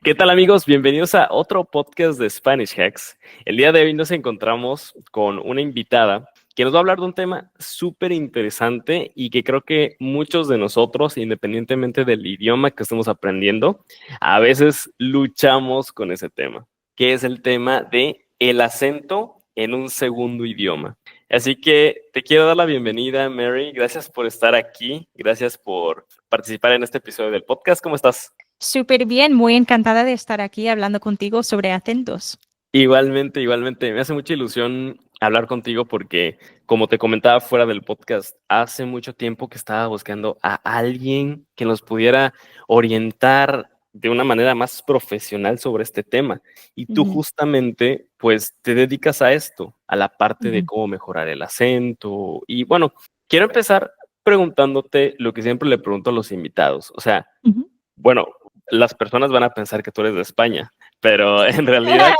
¿Qué tal, amigos? Bienvenidos a otro podcast de Spanish Hacks. El día de hoy nos encontramos con una invitada que nos va a hablar de un tema súper interesante y que creo que muchos de nosotros, independientemente del idioma que estemos aprendiendo, a veces luchamos con ese tema, que es el tema de el acento en un segundo idioma. Así que te quiero dar la bienvenida, Mary. Gracias por estar aquí. Gracias por participar en este episodio del podcast. ¿Cómo estás? Súper bien, muy encantada de estar aquí hablando contigo sobre acentos. Igualmente, igualmente. Me hace mucha ilusión hablar contigo porque, como te comentaba fuera del podcast, hace mucho tiempo que estaba buscando a alguien que nos pudiera orientar de una manera más profesional sobre este tema. Y tú Ujú, justamente, pues, te dedicas a esto, a la parte de ujú, cómo mejorar el acento. Y bueno, quiero empezar preguntándote lo que siempre le pregunto a los invitados. O sea, ujú. bueno, las personas van a pensar que tú eres de España, pero en realidad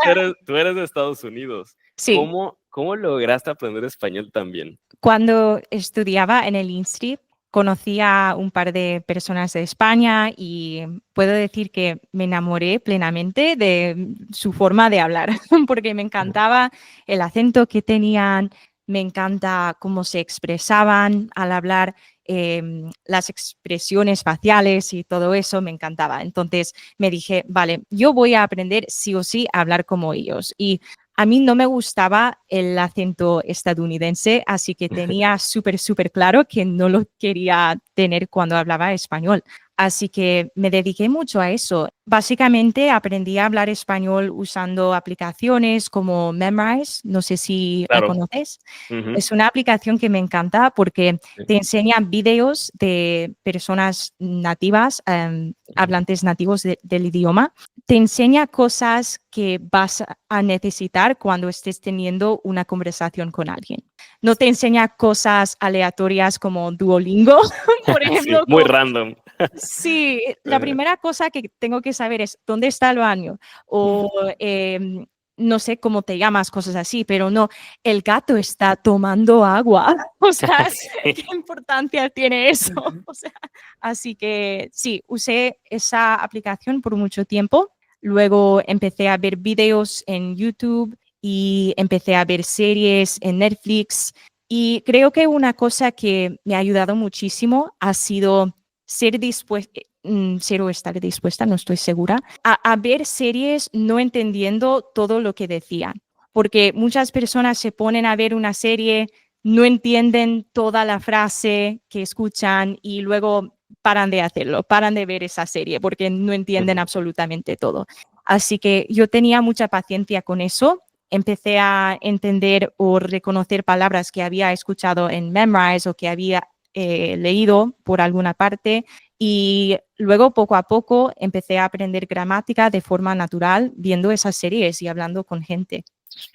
tú eres de Estados Unidos. Sí, ¿Cómo lograste aprender español tan bien? cuando estudiaba en el INSTI conocí a un par de personas de España y puedo decir que me enamoré plenamente de su forma de hablar, porque me encantaba el acento que tenían, me encanta cómo se expresaban al hablar, las expresiones faciales y todo eso me encantaba. Entonces me dije, vale, yo voy a aprender sí o sí a hablar como ellos. Y a mí no me gustaba el acento estadounidense, así que tenía súper claro que no lo quería tener cuando hablaba español. Así que me dediqué mucho a eso. Básicamente aprendí a hablar español usando aplicaciones como Memrise, no sé si la Claro. conoces. Ujú. Es una aplicación que me encanta porque Sí. te enseña videos de personas nativas, hablantes nativos del idioma. Te enseña cosas que vas a necesitar cuando estés teniendo una conversación con alguien. No te enseña cosas aleatorias como Duolingo, por Sí, ejemplo. muy random. Sí, la Ajá. primera cosa que tengo que saber es dónde está el baño o no sé cómo te llamas, cosas así, pero no, el gato está tomando agua. O sea, ¿qué Sí. importancia tiene eso? O sea, así que sí, usé esa aplicación por mucho tiempo. Luego empecé a ver videos en YouTube y empecé a ver series en Netflix. Y creo que una cosa que me ha ayudado muchísimo ha sido ser o estar dispuesta, no estoy segura, a ver series no entendiendo todo lo que decían. Porque muchas personas se ponen a ver una serie, no entienden toda la frase que escuchan y luego paran de hacerlo, paran de ver esa serie porque no entienden Ujú. absolutamente todo. Así que yo tenía mucha paciencia con eso. Empecé a entender o reconocer palabras que había escuchado en Memrise o que había leído por alguna parte y luego poco a poco empecé a aprender gramática de forma natural viendo esas series y hablando con gente.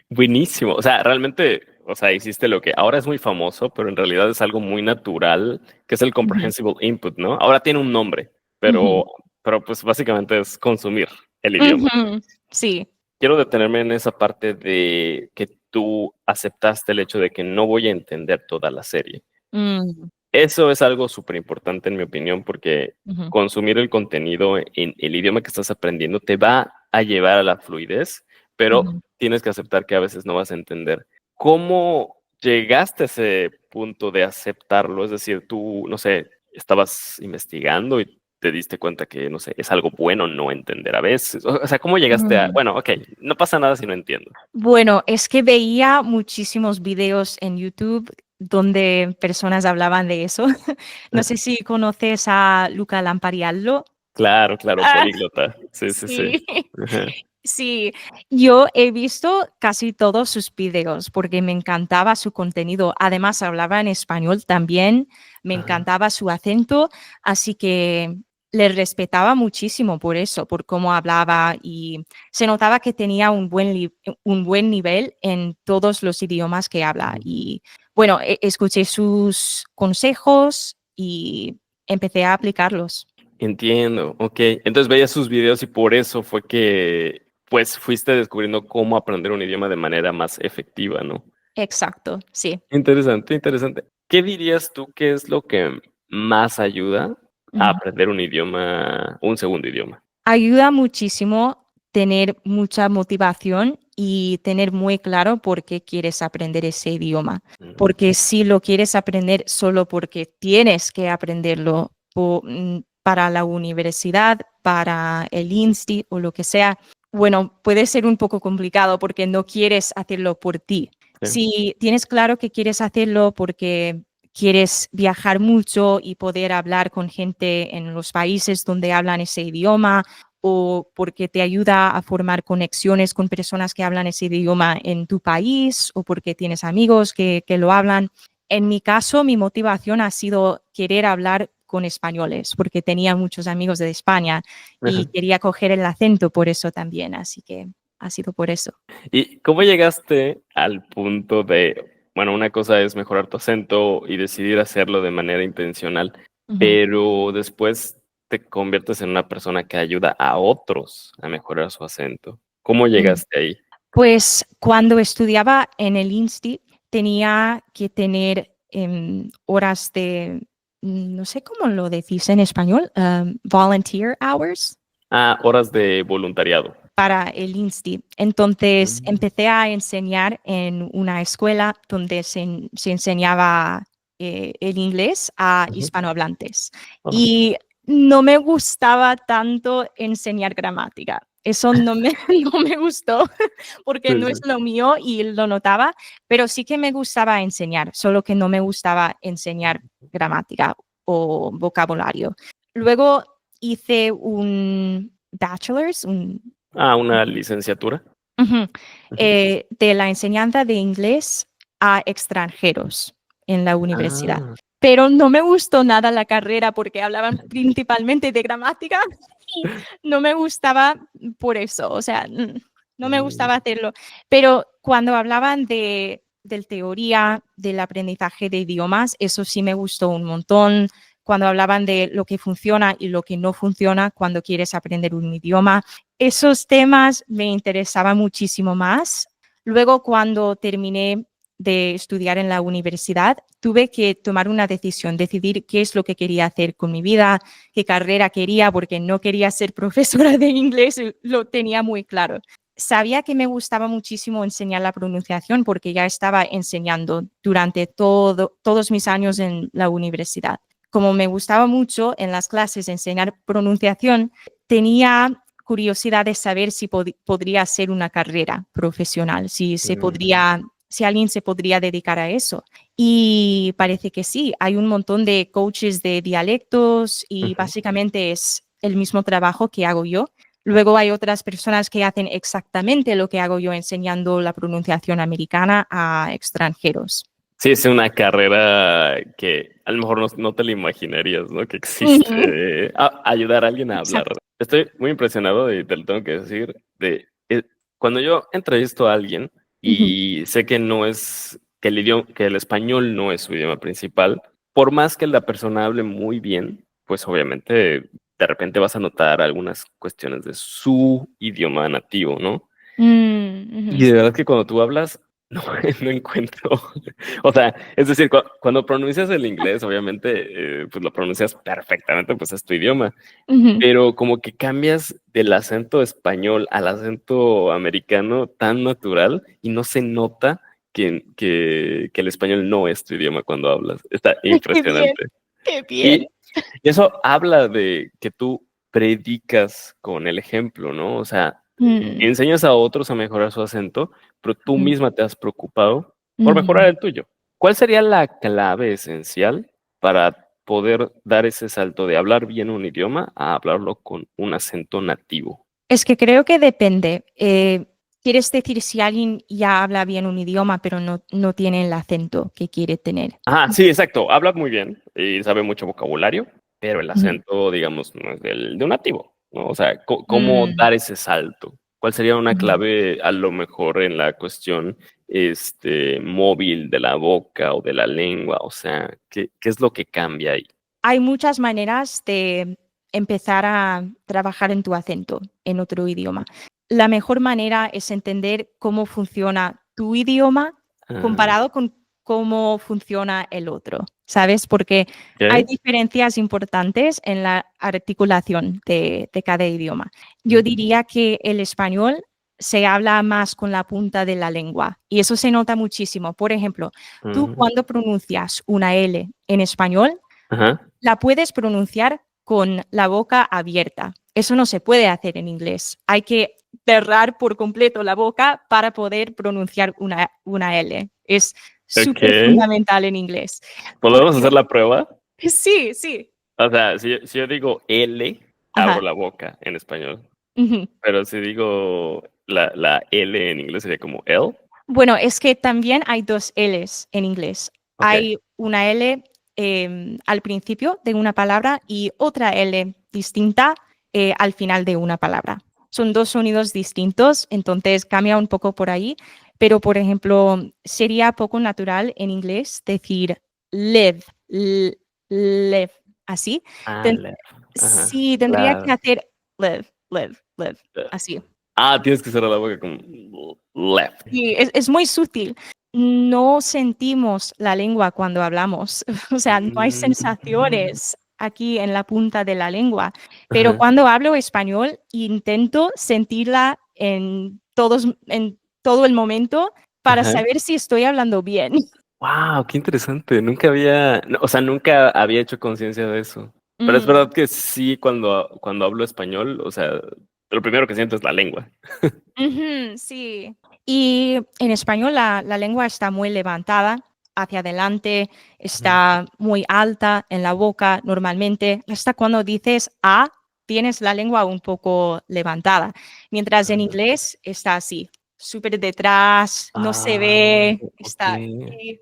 Buenísimo. O sea, realmente, o sea, hiciste lo que ahora es muy famoso, pero en realidad es algo muy natural, que es el Ujú, comprehensible input, ¿no? Ahora tiene un nombre, ujú, pero pues básicamente es consumir el idioma. ujú. Sí. Quiero detenerme en esa parte de que tú aceptaste el hecho de que no voy a entender toda la serie. Mm, Eso es algo súper importante en mi opinión porque ujú, consumir el contenido en el idioma que estás aprendiendo te va a llevar a la fluidez, pero ujú. tienes que aceptar que a veces no vas a entender. ¿Cómo llegaste a ese punto de aceptarlo? Es decir, tú, no sé, estabas investigando y te diste cuenta que, no sé, es algo bueno no entender a veces. O sea, ¿cómo llegaste a, Mm. bueno, ok, no pasa nada si no entiendo? Bueno, es que veía muchísimos videos en YouTube donde personas hablaban de eso. No sé si conoces a Luca Lampariallo. Claro, claro, Ah, políglota. Sí, sí, sí. sí. Ajá. Sí, yo he visto casi todos sus videos porque me encantaba su contenido. Además, hablaba en español también, me Ajá. encantaba su acento, así que le respetaba muchísimo por eso, por cómo hablaba y se notaba que tenía un buen nivel en todos los idiomas que habla. Y bueno, escuché sus consejos y empecé a aplicarlos. Entiendo, ok. Entonces veías sus videos y por eso fue que, pues, fuiste descubriendo cómo aprender un idioma de manera más efectiva, ¿no? Exacto, sí. Interesante, interesante. ¿Qué dirías tú que es lo que más ayuda a Ujú. aprender un idioma, un segundo idioma? Ayuda muchísimo tener mucha motivación y tener muy claro por qué quieres aprender ese idioma. Porque si lo quieres aprender solo porque tienes que aprenderlo para la universidad, para el INSTI o lo que sea, bueno, puede ser un poco complicado porque no quieres hacerlo por ti. Sí. Si tienes claro que quieres hacerlo porque quieres viajar mucho y poder hablar con gente en los países donde hablan ese idioma, o porque te ayuda a formar conexiones con personas que hablan ese idioma en tu país, o porque tienes amigos que lo hablan. En mi caso, mi motivación ha sido querer hablar con españoles, porque tenía muchos amigos de España y Ajá. quería coger el acento por eso también, así que ha sido por eso. ¿Y cómo llegaste al punto de, bueno, una cosa es mejorar tu acento y decidir hacerlo de manera intencional, Ujú. pero después te conviertes en una persona que ayuda a otros a mejorar su acento? ¿Cómo Mm. llegaste ahí? Pues cuando estudiaba en el INSTI tenía que tener horas de, no sé cómo lo decís en español, volunteer hours Horas de voluntariado. para el INSTI. Entonces Mm, empecé a enseñar en una escuela donde se enseñaba el inglés a ujú. hispanohablantes. Órale. Y no me gustaba tanto enseñar gramática. Eso no me, no me gustó porque Sí, no sí. es lo mío y lo notaba, pero sí que me gustaba enseñar, solo que no me gustaba enseñar gramática o vocabulario. Luego hice un bachelor's, Una licenciatura. ujú, Ujú. de la enseñanza de inglés a extranjeros en la universidad. Ah, Pero no me gustó nada la carrera porque hablaban principalmente de gramática y no me gustaba por eso, o sea, no me mm, gustaba hacerlo. Pero cuando hablaban de teoría del aprendizaje de idiomas, eso sí me gustó un montón. Cuando hablaban de lo que funciona y lo que no funciona cuando quieres aprender un idioma, esos temas me interesaban muchísimo más. Luego, cuando terminé de estudiar en la universidad, tuve que tomar una decisión, decidir qué es lo que quería hacer con mi vida, qué carrera quería, porque no quería ser profesora de inglés, lo tenía muy claro. Sabía que me gustaba muchísimo enseñar la pronunciación porque ya estaba enseñando durante todos mis años en la universidad. Como me gustaba mucho en las clases enseñar pronunciación, tenía curiosidad de saber si podría ser una carrera profesional, mm, si alguien se podría dedicar a eso. Y parece que sí, hay un montón de coaches de dialectos y ujú. básicamente es el mismo trabajo que hago yo. Luego hay otras personas que hacen exactamente lo que hago yo enseñando la pronunciación americana a extranjeros. Sí, es una carrera que a lo mejor no te la imaginarías, ¿no? Que Ujú. existe. Ayudar a alguien a hablar. Exacto. Estoy muy impresionado te lo tengo que decir, cuando yo entrevisto a alguien Ujú. y sé que no es, que el idioma, que el español no es su idioma principal, por más que la persona hable muy bien, pues obviamente de repente vas a notar algunas cuestiones de su idioma nativo, ¿no? Y Ujú. de verdad que cuando tú hablas, no, no encuentro. O sea, es decir, cuando pronuncias el inglés, obviamente, pues lo pronuncias perfectamente, pues es tu idioma. Ujú. Pero como que cambias del acento español al acento americano tan natural y no se nota que el español no es tu idioma cuando hablas. Está Qué bien, impresionante. qué bien. Y eso habla de que tú predicas con el ejemplo, ¿no? O sea, Mm, enseñas a otros a mejorar su acento, pero tú ujú, misma te has preocupado por mejorar ujú. el tuyo. ¿Cuál sería la clave esencial para poder dar ese salto de hablar bien un idioma a hablarlo con un acento nativo? Es que creo que depende. ¿Quieres decir si alguien ya habla bien un idioma, pero no tiene el acento que quiere tener? Sí, exacto. Habla muy bien y sabe mucho vocabulario, pero el Ujú. acento, digamos, no es de un nativo, ¿no? O sea, ¿cómo Mm, dar ese salto? ¿Cuál sería una ujú. clave a lo mejor en la cuestión móvil de la boca o de la lengua? O sea, ¿qué es lo que cambia ahí? Hay muchas maneras de empezar a trabajar en tu acento en otro idioma. La mejor manera es entender cómo funciona tu idioma Ah, comparado con cómo funciona el otro. ¿sabes? Porque hay Ok. diferencias importantes en la articulación de cada idioma. Yo diría que el español se habla más con la punta de la lengua y eso se nota muchísimo. Por ejemplo, tú Mm, cuando pronuncias una L en español, ajá. la puedes pronunciar con la boca abierta. Eso no se puede hacer en inglés. Hay que cerrar por completo la boca para poder pronunciar una L. Es Ok. súper fundamental en inglés. ¿Podemos Porque hacer la prueba? sí, sí. O sea, si yo digo L, abro Ajá. la boca en español. Ujú. Pero si digo la L en inglés sería como L. Bueno, es que también hay dos Ls en inglés. Ok. Hay una L al principio de una palabra y otra L distinta al final de una palabra. Son dos sonidos distintos, entonces cambia un poco por ahí, pero por ejemplo, sería poco natural en inglés decir live, live, así. Ah, Ten- left. Ajá. sí, tendría que Claro. hacer live, live, live, así. Ah, tienes que cerrar la boca como left. Sí, es muy sutil. No sentimos la lengua cuando hablamos, o sea, no hay Mm, sensaciones aquí en la punta de la lengua, pero ajá, cuando hablo español intento sentirla en todo el momento para ajá. saber si estoy hablando bien. Wow, qué interesante. Nunca había, no, o sea, nunca había hecho conciencia de eso. Pero es Mm, verdad que sí, cuando hablo español, o sea, lo primero que siento es la lengua. ujú, sí. Y en español la lengua está muy levantada hacia adelante, Ujú. está muy alta en la boca normalmente. Hasta cuando dices A, tienes la lengua un poco levantada. Mientras en Ajá. inglés está así, súper detrás, no se Ah, ve, ok. está aquí,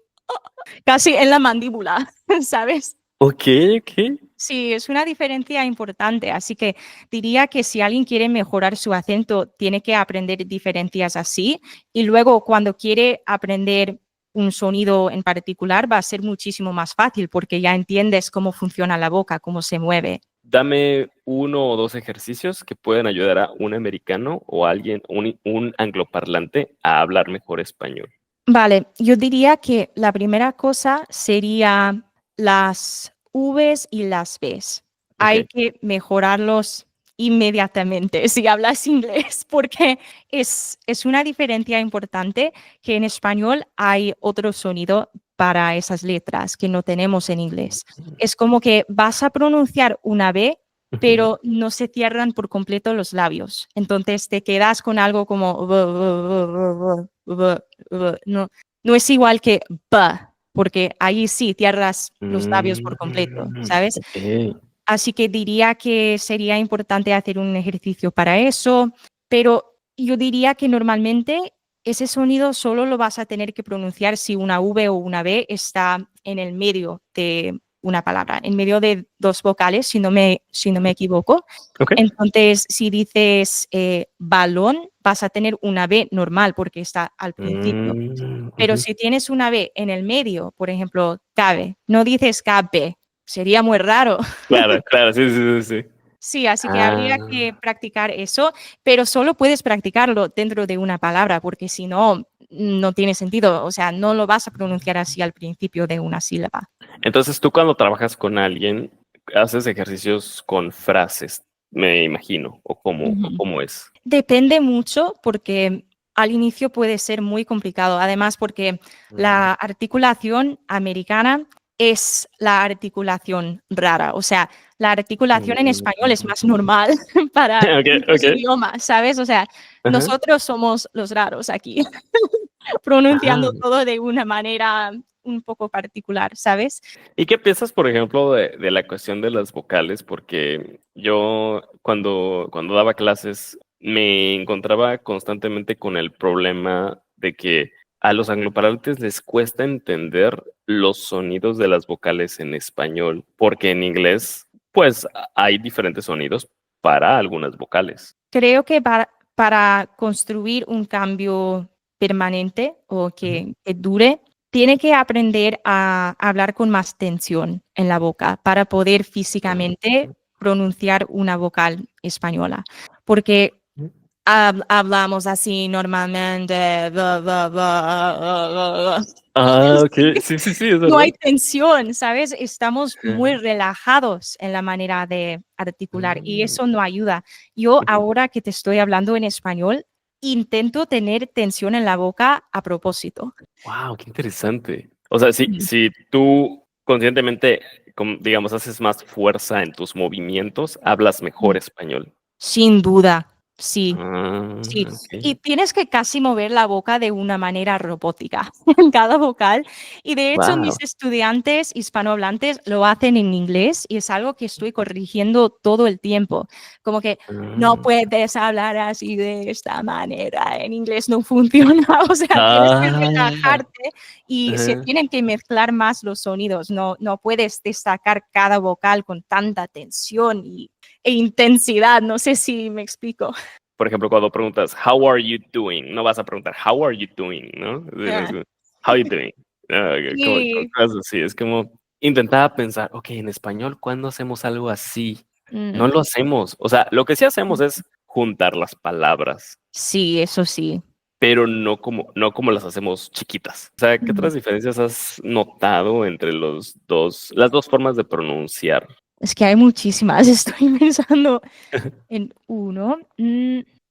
casi en la mandíbula, ¿sabes? Ok, ok. Sí, es una diferencia importante, así que diría que si alguien quiere mejorar su acento, tiene que aprender diferencias así y luego cuando quiere aprender un sonido en particular va a ser muchísimo más fácil porque ya entiendes cómo funciona la boca, cómo se mueve. Dame uno o dos ejercicios que pueden ayudar a un americano o a alguien, un angloparlante, a hablar mejor español. Vale, yo diría que la primera cosa sería las Vs y las Bs. Ok. Hay que mejorarlos inmediatamente si hablas inglés, porque es una diferencia importante que en español hay otro sonido para esas letras que no tenemos en inglés. Es como que vas a pronunciar una B, Ujú. pero no se cierran por completo los labios. Entonces te quedas con algo como no, no es igual que ba, porque ahí sí cierras los labios por completo, ¿sabes? Ok. Así que diría que sería importante hacer un ejercicio para eso, pero yo diría que normalmente ese sonido solo lo vas a tener que pronunciar si una V o una B está en el medio de una palabra, en medio de dos vocales, si no me equivoco. Ok. Entonces, si dices balón, vas a tener una B normal porque está al principio. Pero Ujú. si tienes una B en el medio, por ejemplo, cabe, no dices cabe, sería muy raro. Claro, claro, sí, sí, sí, sí. Sí, así que habría Ah, que practicar eso, pero solo puedes practicarlo dentro de una palabra, porque si no, no tiene sentido. O sea, no lo vas a pronunciar así al principio de una sílaba. entonces tú cuando trabajas con alguien, haces ejercicios con frases, me imagino, o Ujú. cómo es. Depende mucho porque al inicio puede ser muy complicado. Además, porque Mm. la articulación americana es la articulación rara. O sea, la articulación en español es más normal para Ok, muchos ok. idiomas, ¿sabes? O sea, Ajá. nosotros somos los raros aquí, pronunciando Ah. todo de una manera un poco particular, ¿sabes? ¿Y qué piensas, por ejemplo, de la cuestión de las vocales? Porque yo cuando daba clases me encontraba constantemente con el problema de que a los angloparlantes les cuesta entender los sonidos de las vocales en español, porque en inglés, pues hay diferentes sonidos para algunas vocales. Creo que para construir un cambio permanente o Ujú. que dure, tiene que aprender a hablar con más tensión en la boca para poder Ah, físicamente pronunciar una vocal española. Porque ujú. hablamos así normalmente. Ah, ok. Sí, sí, sí, es No verdad. hay tensión, ¿sabes? Estamos muy Ajá. relajados en la manera de articular y Mm, eso no ayuda. Yo ujú. ahora que te estoy hablando en español, intento tener tensión en la boca a propósito. Wow, qué interesante. O sea, Sí. si tú conscientemente, digamos, haces más fuerza en tus movimientos, hablas mejor español. Sin duda, sí. Sí, Ah, y okey. tienes que casi mover la boca de una manera robótica en cada vocal. Y de hecho, Guau. mis estudiantes hispanohablantes lo hacen en inglés y es algo que estoy corrigiendo todo el tiempo. Como que no Ah. puedes hablar así de esta manera, en inglés no funciona. O sea, tienes que Ah, relajarte y se ajá. tienen que mezclar más los sonidos. No puedes destacar cada vocal con tanta tensión e intensidad. No sé si me explico. Por ejemplo, cuando preguntas: "How are you doing?", no vas a preguntar: "How are you doing?", ¿no? Sino es Ah, como: "How you doing?". Como sí. cosas así, es como intentaba pensar: "Okey, en español, ¿cuándo hacemos algo así?". Mm, No lo hacemos. O sea, lo que sí hacemos es juntar las palabras, sí, eso sí. pero no como las hacemos chiquitas. O sea, ¿qué Mm. otras diferencias has notado entre las 2 formas de pronunciar? Es que hay muchísimas, estoy pensando en uno.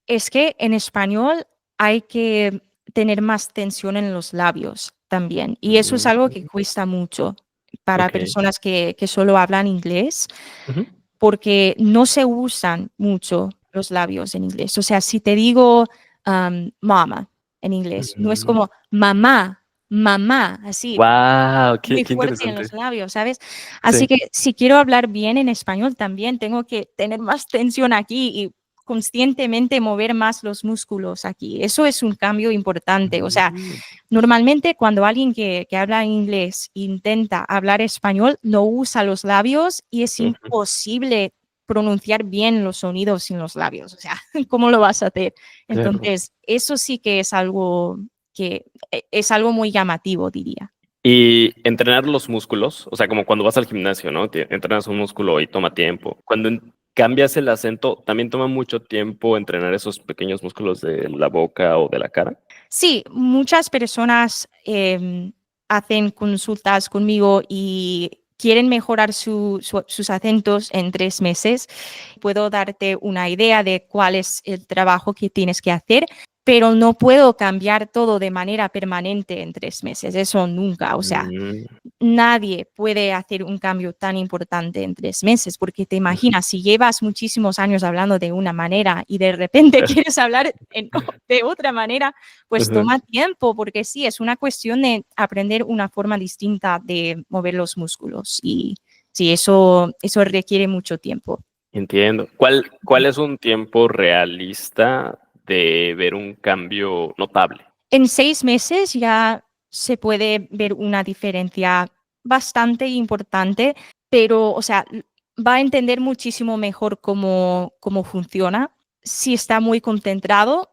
Es que en español hay que tener más tensión en los labios también, y eso es Mm, algo que cuesta mucho para okey. personas que solo hablan inglés, Ujú. porque no se usan mucho los labios en inglés. O sea, si te digo, mama en inglés, no es Mm. como mamá, mamá, así. Guau, qué Muy qué fuerte en interesante. los labios, ¿sabes? Así Sí. que si quiero hablar bien en español, también tengo que tener más tensión aquí y conscientemente mover más los músculos aquí. Eso es un cambio importante. O sea, Mm, normalmente cuando alguien que habla inglés intenta hablar español, no usa los labios y es ujú, imposible pronunciar bien los sonidos sin los labios. O sea, ¿cómo lo vas a hacer? claro. Entonces, eso sí que es algo es algo muy llamativo, diría. Y entrenar los músculos, o sea, como cuando vas al gimnasio, ¿no? Entrenas un músculo y toma tiempo. Cuando cambias el acento, ¿también toma mucho tiempo entrenar esos pequeños músculos de la boca o de la cara? Sí, muchas personas hacen consultas conmigo y quieren mejorar sus acentos en 3 meses. Puedo darte una idea de cuál es el trabajo que tienes que hacer, pero no puedo cambiar todo de manera permanente en 3 meses. Eso nunca. O sea, Mm, nadie puede hacer un cambio tan importante en 3 meses, porque te ujú, imaginas, si llevas muchísimos años hablando de una manera y de repente quieres hablar de otra manera, pues ujú. toma tiempo, porque sí, es una cuestión de aprender una forma distinta de mover los músculos y sí, eso requiere mucho tiempo. Entiendo. ¿Cuál es un tiempo realista de ver un cambio notable? En 6 meses ya se puede ver una diferencia bastante importante, pero, o sea, va a entender muchísimo mejor cómo funciona. Si está muy concentrado,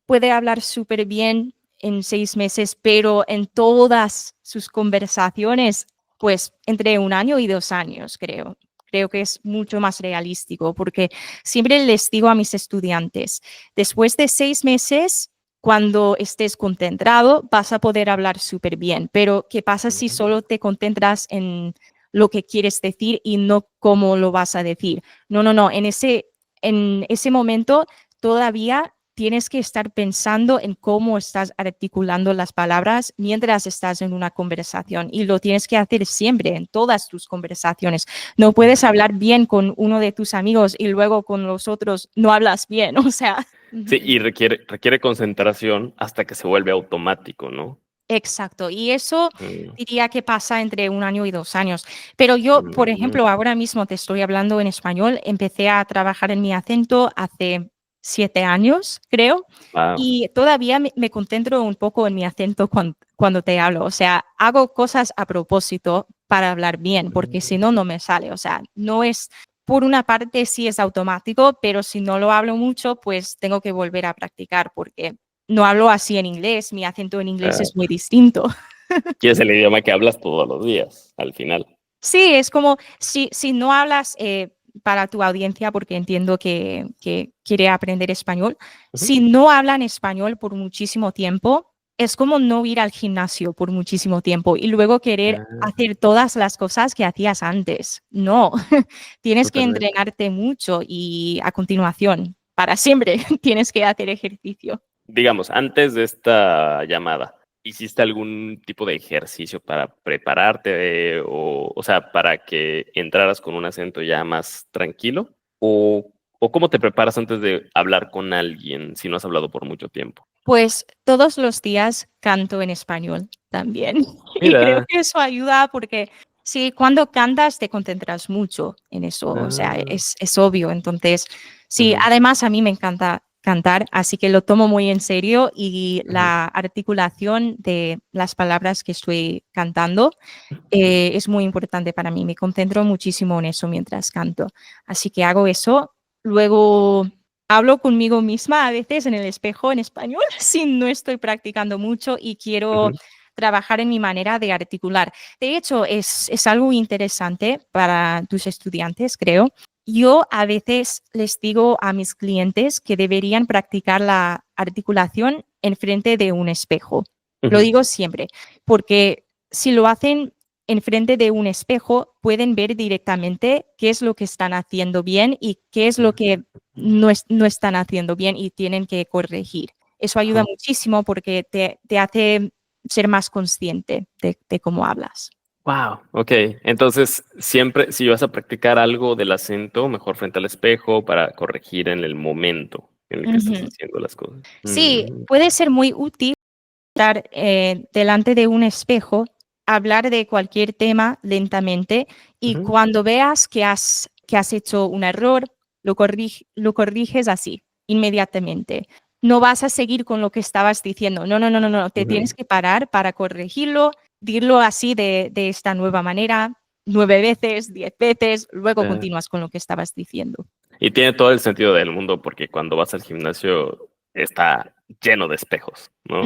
puede hablar súper bien en 6 meses, pero en todas sus conversaciones, pues entre 1 año y 2 años, creo. Creo que es mucho más realístico, porque siempre les digo a mis estudiantes, después de 6 meses, cuando estés concentrado, vas a poder hablar súper bien, pero ¿qué pasa si Ujú. solo te concentras en lo que quieres decir y no cómo lo vas a decir? No, no, no, en ese momento todavía tienes que estar pensando en cómo estás articulando las palabras mientras estás en una conversación y lo tienes que hacer siempre en todas tus conversaciones. No puedes hablar bien con uno de tus amigos y luego con los otros no hablas bien, o sea. Sí, y requiere concentración hasta que se vuelve automático, ¿no? Exacto, y eso Mm, diría que pasa entre 1 año y 2 años. Pero yo, por mm, ejemplo, ahora mismo te estoy hablando en español, empecé a trabajar en mi acento hace 7 años, creo, guau. y todavía me concentro un poco en mi acento cuando te hablo. O sea, hago cosas a propósito para hablar bien, porque si Mm, no, no me sale. O sea, no es, por una parte sí es automático, pero si no lo hablo mucho, pues tengo que volver a practicar porque no hablo así en inglés, mi acento en inglés ah, es muy distinto. y es el idioma que hablas todos los días, al final. Sí, es como si no hablas para tu audiencia, porque entiendo que quiere aprender español, Ujú. si no hablan español por muchísimo tiempo, es como no ir al gimnasio por muchísimo tiempo y luego querer Ah, hacer todas las cosas que hacías antes. No, tienes que totalmente. entrenarte mucho y a continuación, para siempre, tienes que hacer ejercicio. Digamos, antes de esta llamada, ¿hiciste algún tipo de ejercicio para prepararte o sea, para que entraras con un acento ya más tranquilo? ¿O cómo te preparas antes de hablar con alguien si no has hablado por mucho tiempo? Pues todos los días canto en español también. Y creo Mira, que eso ayuda porque sí, cuando cantas te concentras mucho en eso, o sea, ah, es obvio. Entonces, sí, ujú, además a mí me encanta cantar, así que lo tomo muy en serio y ujú, la articulación de las palabras que estoy cantando es muy importante para mí. Me concentro muchísimo en eso mientras canto. Así que hago eso. Luego hablo conmigo misma a veces en el espejo en español si no estoy practicando mucho y quiero ujú, trabajar en mi manera de articular. De hecho, es algo interesante para tus estudiantes, creo. Yo a veces les digo a mis clientes que deberían practicar la articulación en frente de un espejo. Lo ujú. digo siempre, porque si lo hacen enfrente de un espejo, pueden ver directamente qué es lo que están haciendo bien y qué es lo que no están haciendo bien y tienen que corregir. Eso ayuda muchísimo porque te hace ser más consciente de cómo hablas. Wow, ok. Entonces, siempre, si vas a practicar algo del acento, mejor frente al espejo para corregir en el momento en el que estás Ujú. haciendo las cosas. Sí, Mm, puede ser muy útil estar delante de un espejo, hablar de cualquier tema lentamente y ujú, cuando veas que has hecho un error, lo corriges así, inmediatamente. No vas a seguir con lo que estabas diciendo. No, no, no, no, no. Te ujú, tienes que parar para corregirlo, dirlo así de esta nueva manera, 9 veces, 10 veces, luego ah. continúas con lo que estabas diciendo. Y tiene todo el sentido del mundo porque cuando vas al gimnasio está lleno de espejos, ¿no?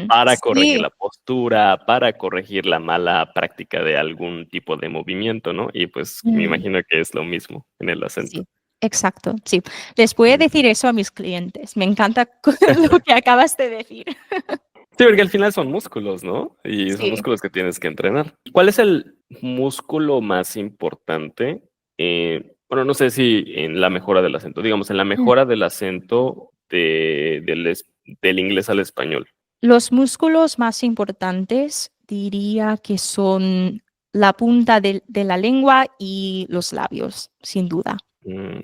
Para corregir Sí, la postura, para corregir la mala práctica de algún tipo de movimiento, ¿no? Y pues me mm, imagino que es lo mismo en el acento. sí, exacto, sí. Les voy a Mm. decir eso a mis clientes. Me encanta lo que acabas de decir. Sí, porque al final son músculos, ¿no? Y son Sí. músculos que tienes que entrenar. ¿Cuál es el músculo más importante? Bueno, no sé si en la mejora del acento, digamos, en la Mm. mejora del acento del inglés al español. Los músculos más importantes diría que son la punta de la lengua y los labios, sin duda.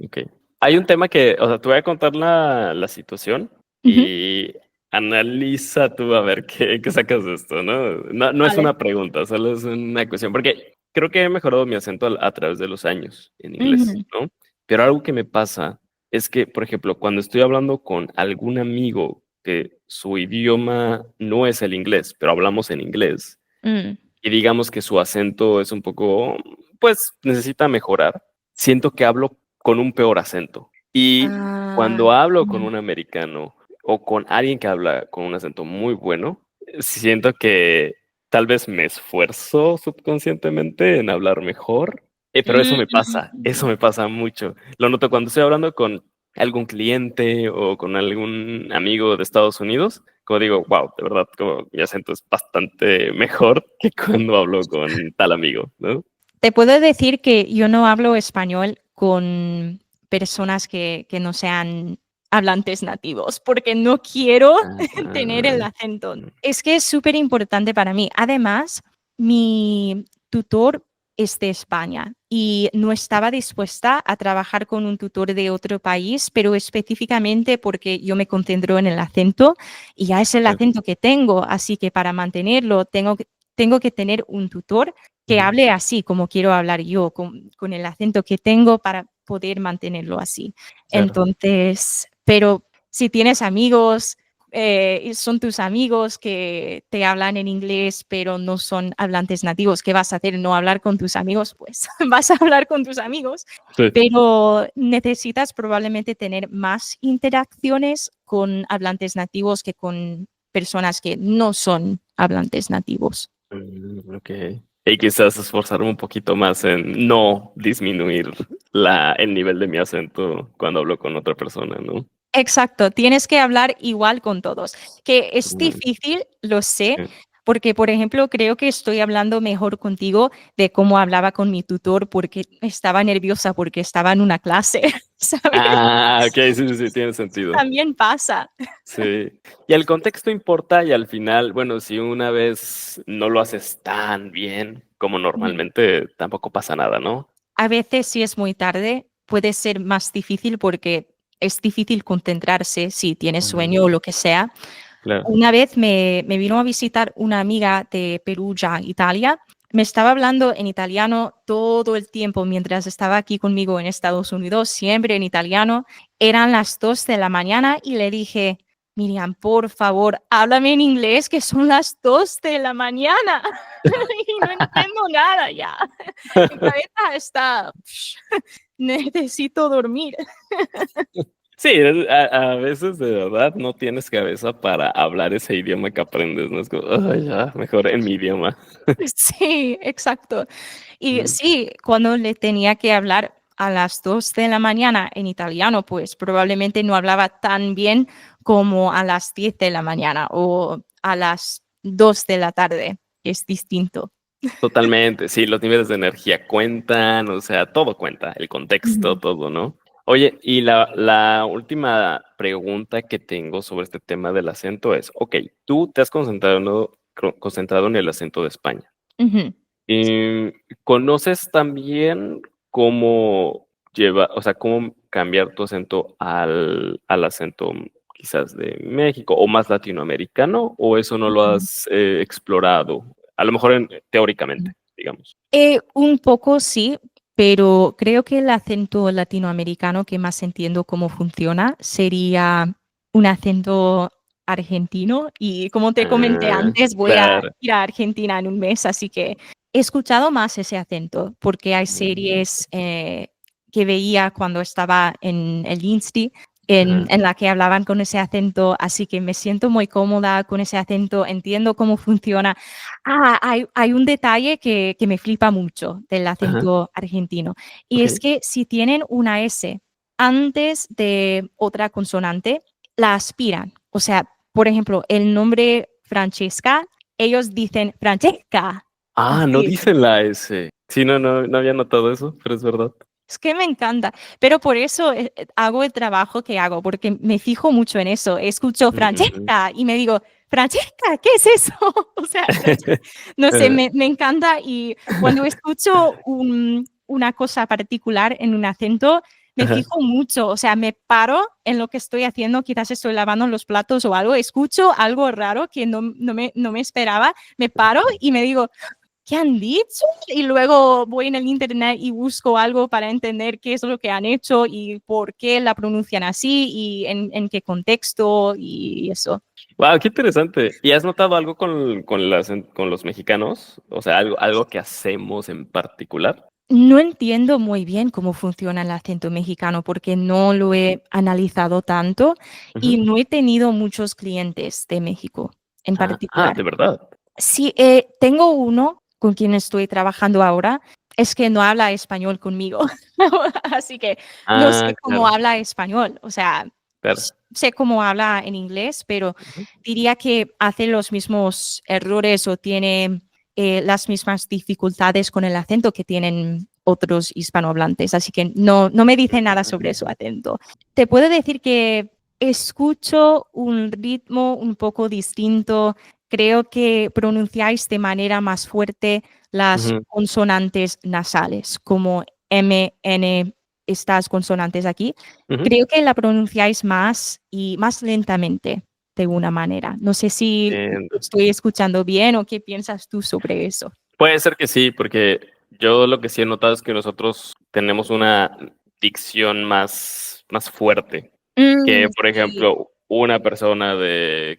Ok. Hay un tema que, o sea, te voy a contar la situación Ujú. y analiza tú a ver qué sacas de esto, ¿no? No es Vale. una pregunta, solo es una cuestión, porque creo que he mejorado mi acento a través de los años en inglés, Ujú. ¿no? Pero algo que me pasa es que, por ejemplo, cuando estoy hablando con algún amigo que su idioma no es el inglés, pero hablamos en inglés, Mm. y digamos que su acento es un poco, pues necesita mejorar, siento que hablo con un peor acento. Y Ah, cuando hablo con mm. un americano o con alguien que habla con un acento muy bueno, siento que tal vez me esfuerzo subconscientemente en hablar mejor, pero eso me Mm. pasa mucho. Lo noto cuando estoy hablando con algún cliente o con algún amigo de Estados Unidos, como digo, wow, de verdad, como mi acento es bastante mejor que cuando hablo con tal amigo, ¿no? Te puedo decir que yo no hablo español con personas que no sean hablantes nativos, porque no quiero tener el Ah, acento. Es que es súper importante para mí. Además, mi tutor es de España y no estaba dispuesta a trabajar con un tutor de otro país, pero específicamente porque yo me concentro en el acento y ya es el claro. acento que tengo, así que para mantenerlo tengo que tener un tutor que Ujú, hable así como quiero hablar yo, con el acento que tengo para poder mantenerlo así. claro. Entonces, pero si tienes amigos, y son tus amigos que te hablan en inglés, pero no son hablantes nativos, ¿qué vas a hacer? ¿No hablar con tus amigos? Pues vas a hablar con tus amigos, Sí. pero necesitas probablemente tener más interacciones con hablantes nativos que con personas que no son hablantes nativos. Ok. Y quizás esforzarme un poquito más en no disminuir el nivel de mi acento cuando hablo con otra persona, ¿no? Exacto, tienes que hablar igual con todos. Que es Mm, difícil, lo sé, sí. porque, por ejemplo, creo que estoy hablando mejor contigo de cómo hablaba con mi tutor porque estaba nerviosa porque estaba en una clase, ¿sabes? Ah, ok, sí, sí, sí, tiene sentido. También pasa. Sí. Y el contexto importa y al final, bueno, si una vez no lo haces tan bien como Ujú. normalmente, tampoco pasa nada, ¿no? A veces, si es muy tarde, puede ser más difícil porque es difícil concentrarse si tienes sueño Ujú, o lo que sea. claro. Una vez me vino a visitar una amiga de Perugia, Italia. Me estaba hablando en italiano todo el tiempo mientras estaba aquí conmigo en Estados Unidos, siempre en italiano. Eran las 2 de la mañana y le dije, Miriam, por favor, háblame en inglés, que son las 2 de la mañana y no entiendo nada ya. Mi cabeza está, necesito dormir. Sí, a veces de verdad no tienes cabeza para hablar ese idioma que aprendes, ¿no? Es como, "Ay, ya, mejor en mi idioma". Sí, exacto. Y Mm, sí, cuando le tenía que hablar a las 2 de la mañana en italiano, pues probablemente no hablaba tan bien como a las 10 de la mañana o a las 2 de la tarde, que es distinto. totalmente, sí, los niveles de energía cuentan, o sea, todo cuenta, el contexto, Ujú, todo, ¿no? Oye, y la última pregunta que tengo sobre este tema del acento es, ok, tú te has concentrado en el acento de España. ujú. Y ¿conoces también cómo o sea, cómo cambiar tu acento al acento quizás de México o más latinoamericano? ¿O eso no lo has explorado? A lo mejor teóricamente, digamos. Un poco sí, pero creo que el acento latinoamericano que más entiendo cómo funciona sería un acento argentino y como te comenté Ah, antes, voy a claro. ir a Argentina en un mes, así que he escuchado más ese acento porque hay Mm, series que veía cuando estaba en el Insti ajá, en la que hablaban con ese acento, así que me siento muy cómoda con ese acento, entiendo cómo funciona. Hay un detalle que me flipa mucho del ajá, acento argentino, y es okey. que si tienen una S antes de otra consonante, la aspiran. O sea, por ejemplo, el nombre Francesca, ellos dicen Francesca, Ah, no así. dicen la S. Sí, no había notado eso, pero es verdad. Es que me encanta, pero por eso hago el trabajo que hago, porque me fijo mucho en eso. Escucho Ujú. Francesca y me digo, Francesca, ¿qué es eso? O sea, no sé, Ajá, me encanta y cuando escucho una cosa particular en un acento, me ajá. fijo mucho, o sea, me paro en lo que estoy haciendo, quizás estoy lavando los platos o algo, escucho algo raro que no me esperaba, me paro y me digo, ¿qué han dicho? Y luego voy en el internet y busco algo para entender qué es lo que han hecho y por qué la pronuncian así y en qué contexto y eso. Wow, qué interesante. ¿Y has notado algo con los mexicanos? O sea, algo que hacemos en particular. No entiendo muy bien cómo funciona el acento mexicano porque no lo he analizado tanto y Ujú. no he tenido muchos clientes de México en ¿De particular. verdad? Sí, tengo uno con quien estoy trabajando ahora, es que no habla español conmigo, así que no sé cómo Claro, habla español, o sea, claro. sé cómo habla en inglés, pero Ujú. diría que hace los mismos errores o tiene las mismas dificultades con el acento que tienen otros hispanohablantes, así que no me dice nada sobre su acento. Te puedo decir que escucho un ritmo un poco distinto. Creo que pronunciáis de manera más fuerte las Ujú, consonantes nasales, como M, N, estas consonantes aquí. ujú. Creo que la pronunciáis más y más lentamente, de una manera. No sé si Entiendo. estoy escuchando bien o qué piensas tú sobre eso. Puede ser que sí, porque yo lo que sí he notado es que nosotros tenemos una dicción más fuerte que, por Sí. ejemplo, una persona de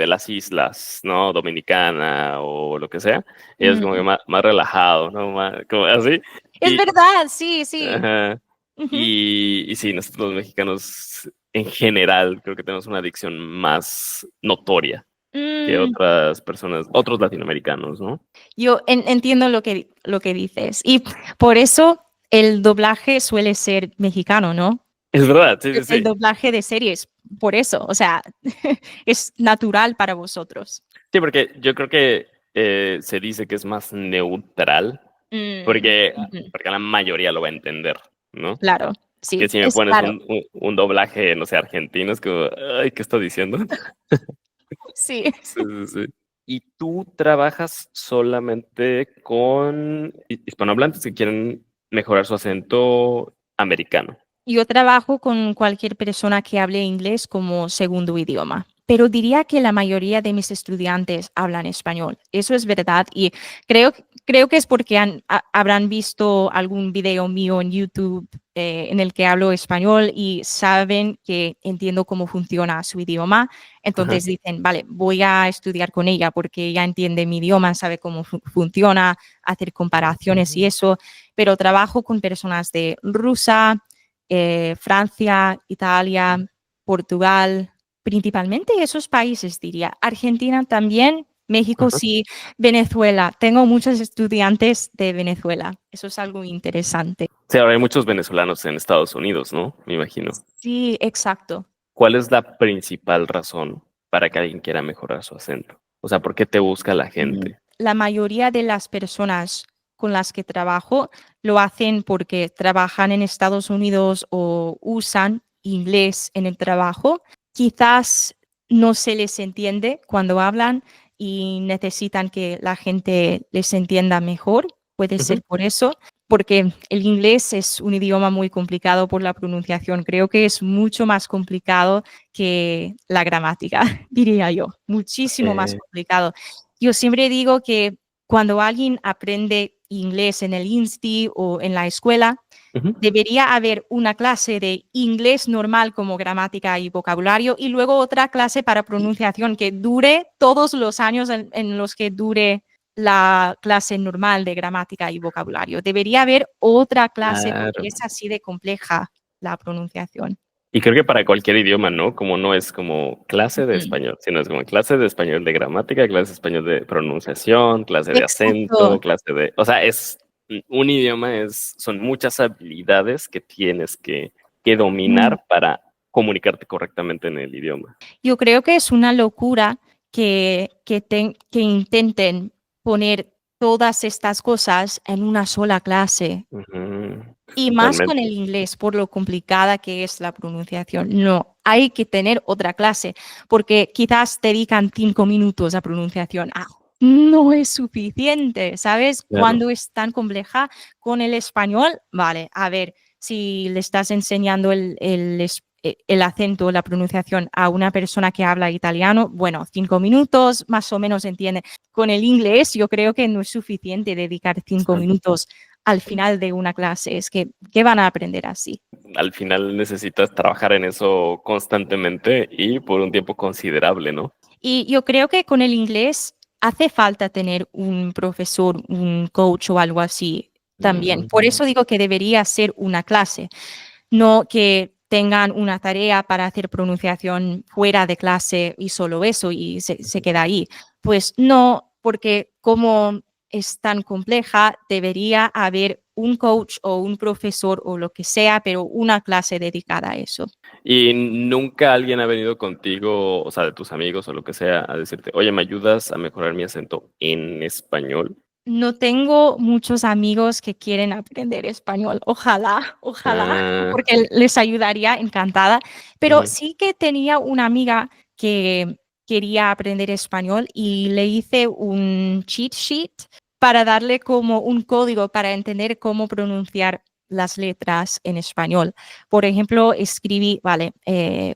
las islas, ¿no? Dominicana o lo que sea, es como que Mm. más relajado, ¿no? Como así. Es Y, verdad, sí, sí. ajá, Ujú. y sí, nosotros los mexicanos en general creo que tenemos una dicción más notoria que Mm. otras personas, otros latinoamericanos, ¿no? Yo entiendo lo que dices. Y por eso el doblaje suele ser mexicano, ¿no? Es verdad, sí, sí, El sí. doblaje de series, por eso, o sea, es natural para vosotros. Sí, porque yo creo que se dice que es más neutral, Mm, porque, ujú, porque la mayoría lo va a entender, ¿no? claro, Que sí, si me es pones claro. un doblaje, no sé, argentino, es como, ay, ¿qué está diciendo? Sí. Sí, sí, sí. ¿Y tú trabajas solamente con hispanohablantes que quieren mejorar su acento americano? Yo trabajo con cualquier persona que hable inglés como segundo idioma, pero diría que la mayoría de mis estudiantes hablan español. Eso es verdad y creo que es porque habrán visto algún video mío en YouTube en el que hablo español y saben que entiendo cómo funciona su idioma. Ajá. Entonces dicen, vale, voy a estudiar con ella porque ella entiende mi idioma, sabe cómo funciona, hacer comparaciones y eso, pero trabajo con personas de Rusia, Francia, Italia, Portugal, principalmente esos países, diría. Argentina también, México Ajá. sí, Venezuela. Tengo muchos estudiantes de Venezuela. Eso es algo interesante. Sí, ahora hay muchos venezolanos en Estados Unidos, ¿no? Me imagino. Sí, exacto. ¿Cuál es la principal razón para que alguien quiera mejorar su acento? O sea, ¿por qué te busca la gente? La mayoría de las personas con las que trabajo lo hacen porque trabajan en Estados Unidos o usan inglés en el trabajo. Quizás no se les entiende cuando hablan y necesitan que la gente les entienda mejor. Puede Ujú. ser por eso, porque el inglés es un idioma muy complicado por la pronunciación. Creo que es mucho más complicado que la gramática, diría yo. Muchísimo más Eh, complicado. Yo siempre digo que cuando alguien aprende inglés en el INSTI o en la escuela, ujú. debería haber una clase de inglés normal como gramática y vocabulario y luego otra clase para pronunciación que dure todos los años en los que dure la clase normal de gramática y vocabulario. Debería haber otra clase porque Claro. es así de compleja la pronunciación. Y creo que para cualquier idioma, ¿no? Como no es como clase de Ujú. español, sino es como clase de español de gramática, clase de español de pronunciación, clase de Exacto. acento, clase de... O sea, es un idioma, son muchas habilidades que tienes que Mm. dominar para comunicarte correctamente en el idioma. Yo creo que es una locura que intenten poner todas estas cosas en una sola clase. Ujú. Y más con el Totalmente. inglés, por lo complicada que es la pronunciación. No, hay que tener otra clase, porque quizás dedican 5 minutos a pronunciación. Ah, no es suficiente, ¿sabes? Claro. Cuando es tan compleja con el español, vale, a ver, si le estás enseñando el acento, la pronunciación a una persona que habla italiano, bueno, 5 minutos más o menos entiende. Con el inglés, yo creo que no es suficiente dedicar cinco Sí. minutos al final de una clase. Es que, ¿qué van a aprender así? Al final necesitas trabajar en eso constantemente y por un tiempo considerable, ¿no? Y yo creo que con el inglés hace falta tener un profesor, un coach o algo así también. Por Mm. eso digo que debería ser una clase, no que tengan una tarea para hacer pronunciación fuera de clase y solo eso y se queda ahí. Pues no, porque como es tan compleja, debería haber un coach o un profesor o lo que sea, pero una clase dedicada a eso. Y nunca alguien ha venido contigo, o sea, de tus amigos o lo que sea, a decirte, oye, ¿me ayudas a mejorar mi acento en español? No tengo muchos amigos que quieren aprender español. Ojalá, ojalá, Ah, porque les ayudaría, encantada. Pero ujú. sí que tenía una amiga que quería aprender español y le hice un cheat sheet para darle como un código para entender cómo pronunciar las letras en español. Por ejemplo, escribí, vale,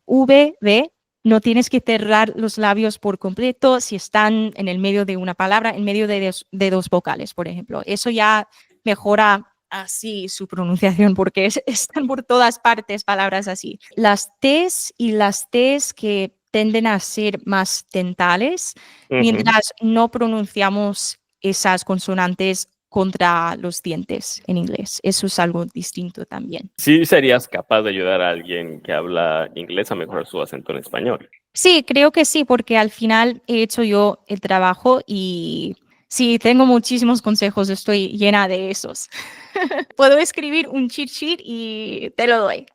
V, no tienes que cerrar los labios por completo si están en el medio de una palabra, en medio de dos vocales, por ejemplo. Eso ya mejora así su pronunciación porque están por todas partes palabras así. Las T's y las T's que tienden a ser más dentales, Ujú. mientras no pronunciamos esas consonantes contra los dientes en inglés. Eso es algo distinto también. Sí serías capaz de ayudar a alguien que habla inglés a mejorar su acento en español. Sí, creo que sí, porque al final he hecho yo el trabajo y Sí, tengo muchísimos consejos, estoy llena de esos. Puedo escribir un cheat sheet y te lo doy.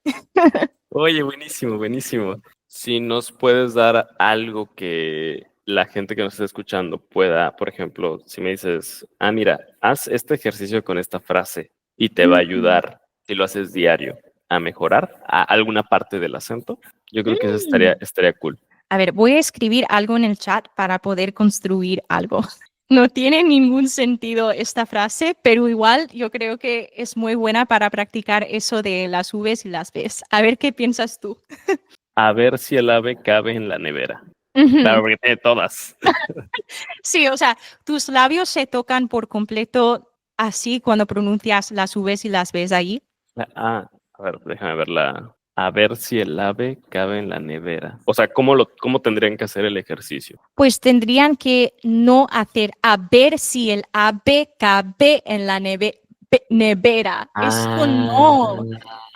Oye, buenísimo, buenísimo. Si nos puedes dar algo que la gente que nos está escuchando pueda, por ejemplo, si me dices, mira, haz este ejercicio con esta frase y te va a Mm, ayudar, si lo haces diario, a mejorar alguna parte del acento, yo creo que eso mm. estaría cool. A ver, voy a escribir algo en el chat para poder construir algo. No tiene ningún sentido esta frase, pero igual yo creo que es muy buena para practicar eso de las Vs y las Bs. A ver qué piensas tú. A ver si el ave cabe en la nevera. Ujú. Claro, porque tiene todas. Sí, o sea, tus labios se tocan por completo así cuando pronuncias las Vs y las Bs ahí. A ver, déjame verla. A ver si el ave cabe en la nevera. O sea, cómo tendrían que hacer el ejercicio? Pues tendrían que no hacer a ver si el ave cabe en la nevera. Eso Ah, no.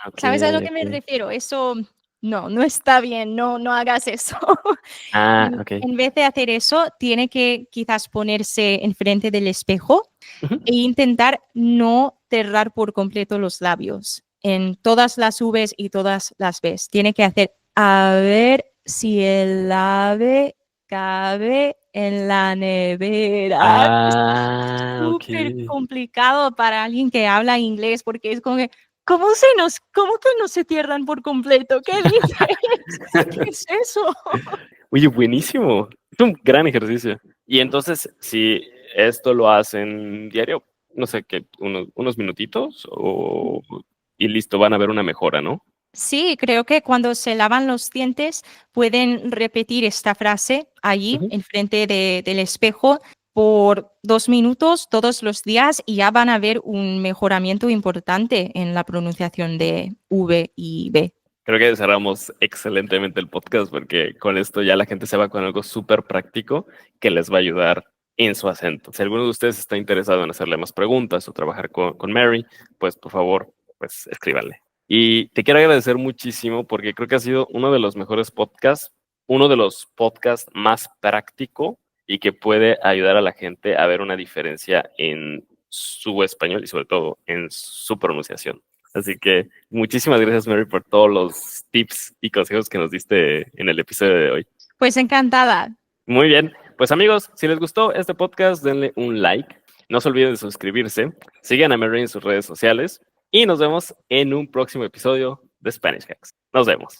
ok, ¿Sabes a lo que me ok. refiero? Eso no está bien, no hagas eso. Ok. En vez de hacer eso, tiene que quizás ponerse enfrente del espejo Ujú. e intentar no cerrar por completo los labios en todas las Vs y todas las Bs. Tiene que hacer a ver si el ave cabe en la nevera. Es Ok. súper complicado para alguien que habla inglés porque es como que, cómo que no se cierran por completo? ¿Qué dices? ¿Qué es eso? Oye, buenísimo. Es un gran ejercicio. Y entonces, si esto lo hacen diario, no sé qué, unos minutitos y listo, van a ver una mejora, ¿no? Sí, creo que cuando se lavan los dientes pueden repetir esta frase allí, Ujú. enfrente del espejo, por 2 minutos todos los días y ya van a ver un mejoramiento importante en la pronunciación de V y B. Creo que cerramos excelentemente el podcast porque con esto ya la gente se va con algo súper práctico que les va a ayudar en su acento. Si alguno de ustedes está interesado en hacerle más preguntas o trabajar con Mary, pues por favor, pues escríbanle. Y te quiero agradecer muchísimo porque creo que ha sido uno de los mejores podcasts, uno de los podcasts más práctico y que puede ayudar a la gente a ver una diferencia en su español y sobre todo en su pronunciación. Así que muchísimas gracias, Mary, por todos los tips y consejos que nos diste en el episodio de hoy. Pues encantada. Muy bien, pues amigos, si les gustó este podcast, denle un like. No se olviden de suscribirse, sigan a Mary en sus redes sociales y nos vemos en un próximo episodio de Spanish Hacks. Nos vemos.